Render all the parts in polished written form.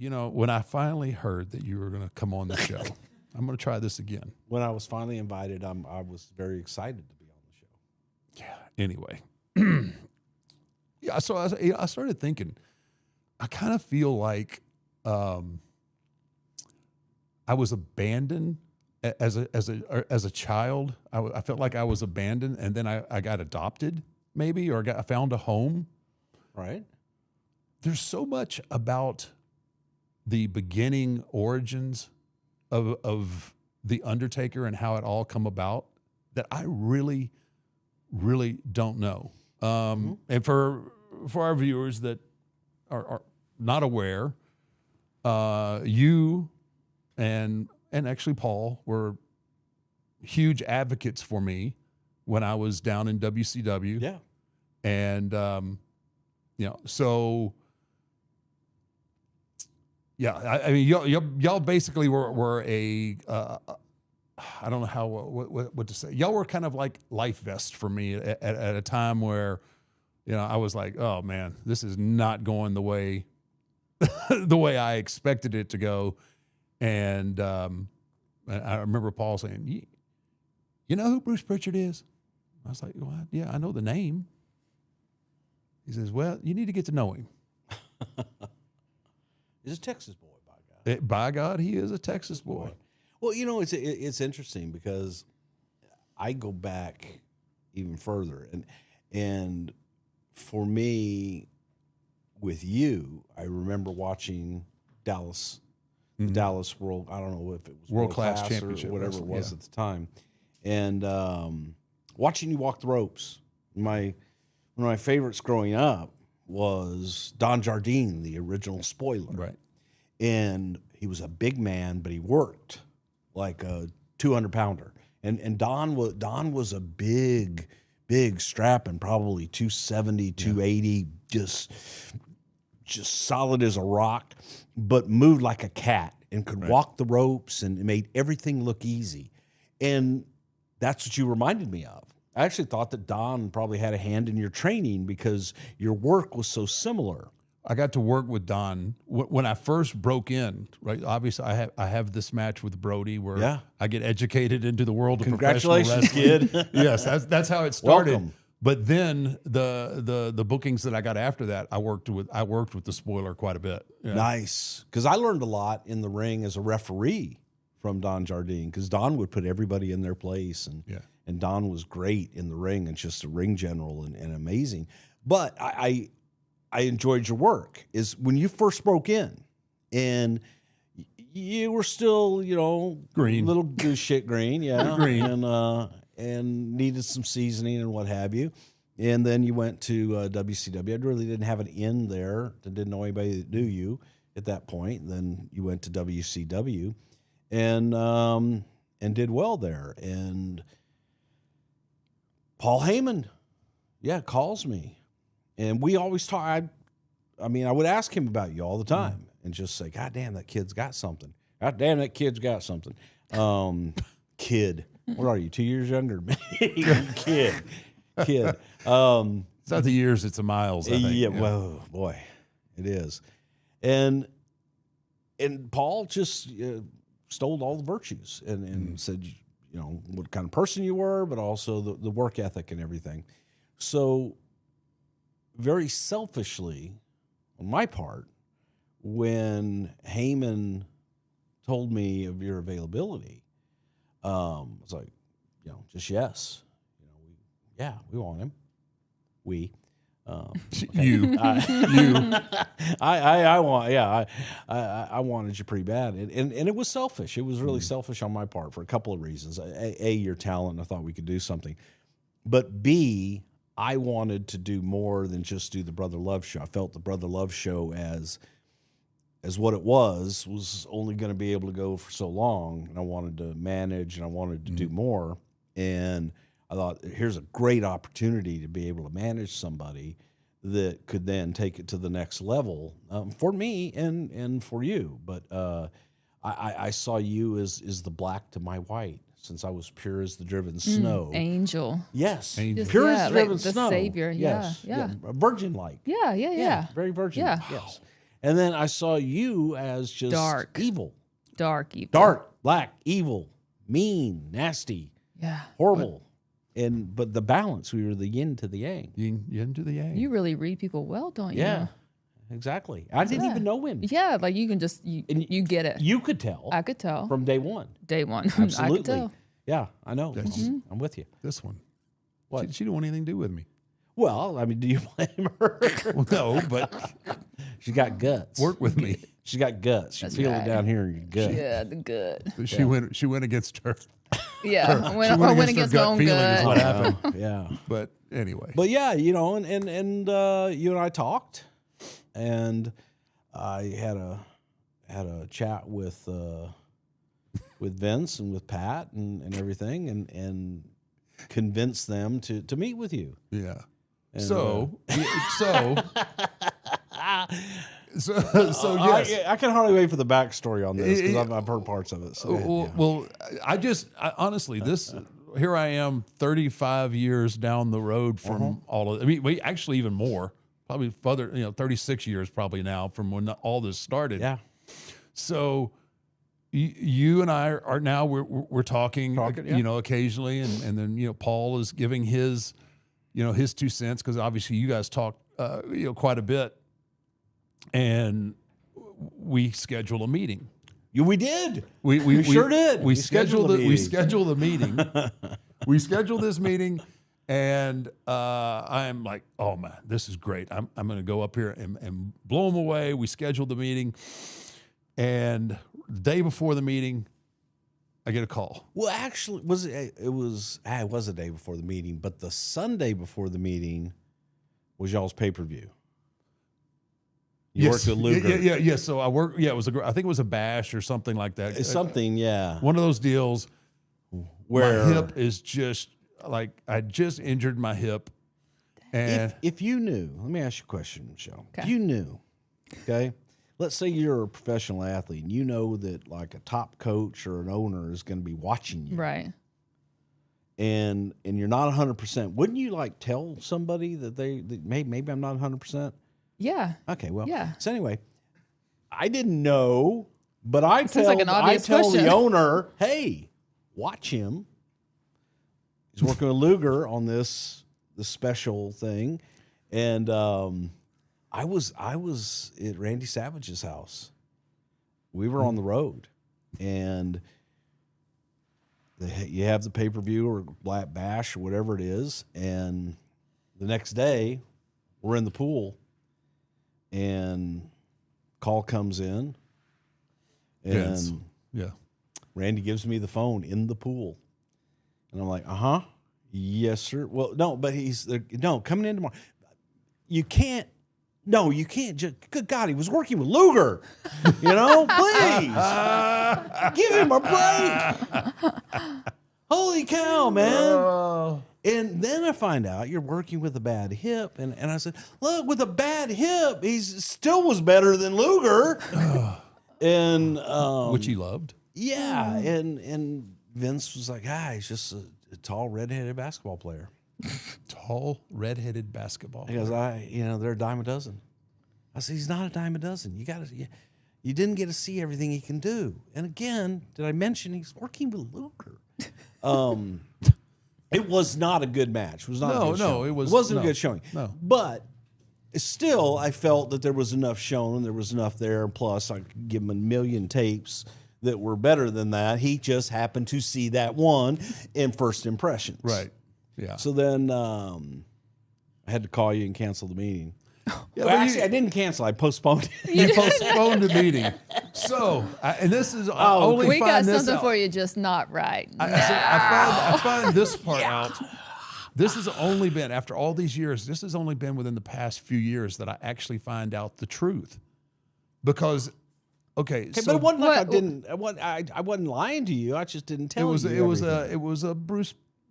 when I finally heard that you were going to come on the show, I'm going to try this again. When I was finally invited, I was very excited to be on the show. Yeah. Anyway, yeah. So I started thinking. I kind of feel like I was abandoned as a child. I felt like I was abandoned, and then I got adopted, maybe, or I found a home. Right. There's so much about the beginning origins of the Undertaker and how it all come about that I really, really don't know. And for our viewers that are not aware, you and actually Paul were huge advocates for me when I was down in WCW. Yeah. And so yeah, I mean, y'all basically were a I don't know how what to say. Y'all were kind of like life vests for me at a time where, I was like, oh man, this is not going the way the way I expected it to go. And I remember Paul saying, you know who Bruce Pritchard is? I was like, well, yeah, I know the name. He says, well, you need to get to know him. He's a Texas boy, by God. By God, he is a Texas boy. Well, it's interesting because I go back even further, and for me, with you, I remember watching Dallas, the Dallas World. I don't know if it was World Class Championship, or whatever it was at the time, and watching you walk the ropes. One of my favorites growing up was Don Jardine, the original Spoiler. Right. And he was a big man, but he worked like a 200-pounder. And Don was a big strapping, probably 270, 280, just solid as a rock, but moved like a cat and could walk the ropes and made everything look easy. And that's what you reminded me of. I actually thought that Don probably had a hand in your training because your work was so similar. I got to work with Don when I first broke in. Right, obviously, I have this match with Brody where I get educated into the world of professional wrestling. Kid. Yes, that's how it started. Welcome. But then the bookings that I got after that, I worked with the Spoiler quite a bit. Yeah. Nice, because I learned a lot in the ring as a referee from Don Jardine, because Don would put everybody in their place, and Don was great in the ring and just a ring general and amazing. But I enjoyed your work is when you first broke in, and you were still, green, little goose shit green, green, and needed some seasoning and what have you. And then you went to WCW. I really didn't have an in there. I didn't know anybody that knew you at that point. Then you went to WCW, and did well there. And Paul Heyman, calls me. And we always talk. I would ask him about you all the time and just say, God damn, that kid's got something. God damn, that kid's got something. Kid. What are you, 2 years younger than me? Kid. It's not the years, it's the miles, I think. Yeah, well, boy, it is. And Paul just stole all the virtues and said, what kind of person you were, but also the work ethic and everything. So very selfishly, on my part, when Heyman told me of your availability, I was like, just yes. We want him. We. You. I wanted you pretty bad. And it was selfish. It was really selfish on my part for a couple of reasons. A, your talent, I thought we could do something. But B, I wanted to do more than just do the Brother Love show. I felt the Brother Love show as what it was only going to be able to go for so long. And I wanted to manage and I wanted to do more. And I thought, here's a great opportunity to be able to manage somebody that could then take it to the next level for me and for you. But I saw you as the black to my white, since I was pure as the driven snow. Angel. Yes. Angel. Pure as the driven the snow. Savior. Yes. Yeah. Virgin-like. Yeah. Very virgin. Yeah. Yes. And then I saw you as just Dark. evil. Dark evil. Dark, black, evil, mean, nasty, Yeah. horrible. But the balance, we were the yin to the yang. Yin to the yang. You really read people well, don't you? Yeah, exactly. I didn't even know him. Yeah, like you can just you get it. You could tell I could tell from day one. day one. Absolutely. I could tell. Yeah, I know. I'm with you. This one. What? She didn't want anything to do with me. Well, I mean, do you blame her? Well, no, but She got guts. work with me. She got guts. You That's feel right. it down here in your gut. Yeah, the good. She went against her. Yeah, I went against against her my gut own feeling is gut. what happened. Yeah. But anyway. But yeah, you know, and you and I talked, and I had a chat with Vince and with Pat and everything, and convinced them to meet with you. Yeah. And, So yes. I can hardly wait for the backstory on this because I've heard parts of it. So, Well, honestly, here I am 35 years down the road from all of, I mean, we actually even more, probably further, 36 years probably now from when all this started. yeah. So you and I are now, we're talking, yeah. occasionally. And then, Paul is giving his 2 cents, because obviously you guys talk, quite a bit. And we schedule a meeting. We did. We sure did. We scheduled the meeting. We scheduled this meeting, and I'm like, oh man, this is great. I'm going to go up here and blow them away. We scheduled the meeting, and the day before the meeting, I get a call. Well, actually, it was a day before the meeting, but the Sunday before the meeting was y'all's pay-per-view. You worked with Luger. Yeah. So I worked. Yeah, I think it was a bash or something like that. It's something, yeah. One of those deals Where my hip is just like, I just injured my hip, and if you knew, let me ask you a question, Michelle. Okay. If you knew, okay, let's say you're a professional athlete and you know that like a top coach or an owner is going to be watching you, Right. and you're not 100%, wouldn't you like tell somebody that maybe I'm not 100%? Yeah. Okay, well, Yeah. So anyway, I didn't know, but I Seems like an obvious tell question. the owner, hey, watch him. He's working with Luger on this special thing, and I was at Randy Savage's house. We were on the road, and you have the pay-per-view or Black Bash or whatever it is, and the next day we're in the pool. And call comes in, and yeah. Randy gives me the phone in the pool, and I'm like, yes, sir. Well, no, but coming in tomorrow. You can't just. Good God, he was working with Luger. Please give him a break. Holy cow, man. And then I find out you're working with a bad hip. And I said, look, with a bad hip, he still was better than Luger. And Which he loved. Yeah. And Vince was like, he's just a tall, redheaded basketball player. Tall, redheaded basketball. He goes, they're a dime a dozen. I said, he's not a dime a dozen. You didn't get to see everything he can do. And again, did I mention he's working with Luger? It was not a good match. It was not a good showing. It wasn't a good showing. No. But still, I felt that there was enough shown, there was enough there. Plus, I could give him a million tapes that were better than that. He just happened to see that one in first impressions. Right. Yeah. So then I had to call you and cancel the meeting. Yeah, Well, actually, I didn't cancel. I postponed it. You postponed the meeting. So, and this is only We got find this something out. for you, just not right. I find this part out. This has only been, after all these years, this has only been within the past few years that I actually find out the truth. Because, okay, Okay, so but it wasn't like What- I wasn't lying to you. I just didn't tell you. it was everything.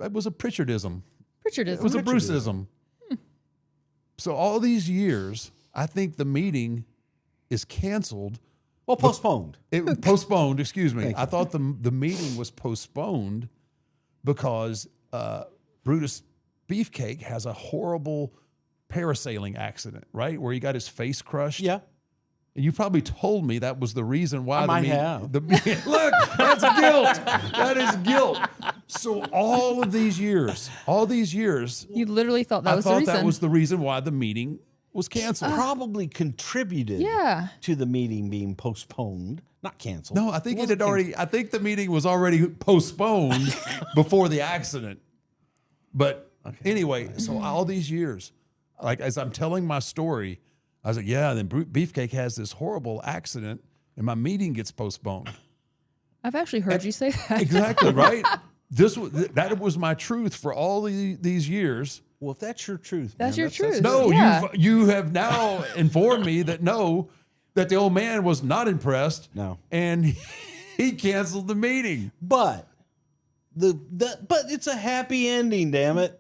a Pritchardism. Richard is. It was a Bruceism. So all these years, I think the meeting is canceled. Well, postponed. It postponed. Excuse me. Thank you. I thought the meeting was postponed because Brutus Beefcake has a horrible parasailing accident, right, where he got his face crushed. Yeah. And you probably told me that was the reason why I might have. Look, that's guilt. That is guilt. So all these years, You literally thought that I was the thought reason. that was the reason why the meeting was canceled. Probably contributed Yeah. to the meeting being postponed, not canceled. No, I think it wasn't had already. I think the meeting was already postponed before the accident. But anyway, so all these years, like as I'm telling my story, I was like, yeah. Then Beefcake has this horrible accident, and my meeting gets postponed. I've actually heard you say that. Exactly right. That was my truth for all these years. Well, if that's your truth, That's man, your truth. No, Yeah. you have now informed me that that the old man was not impressed. No. And he canceled the meeting. But but it's a happy ending, damn it.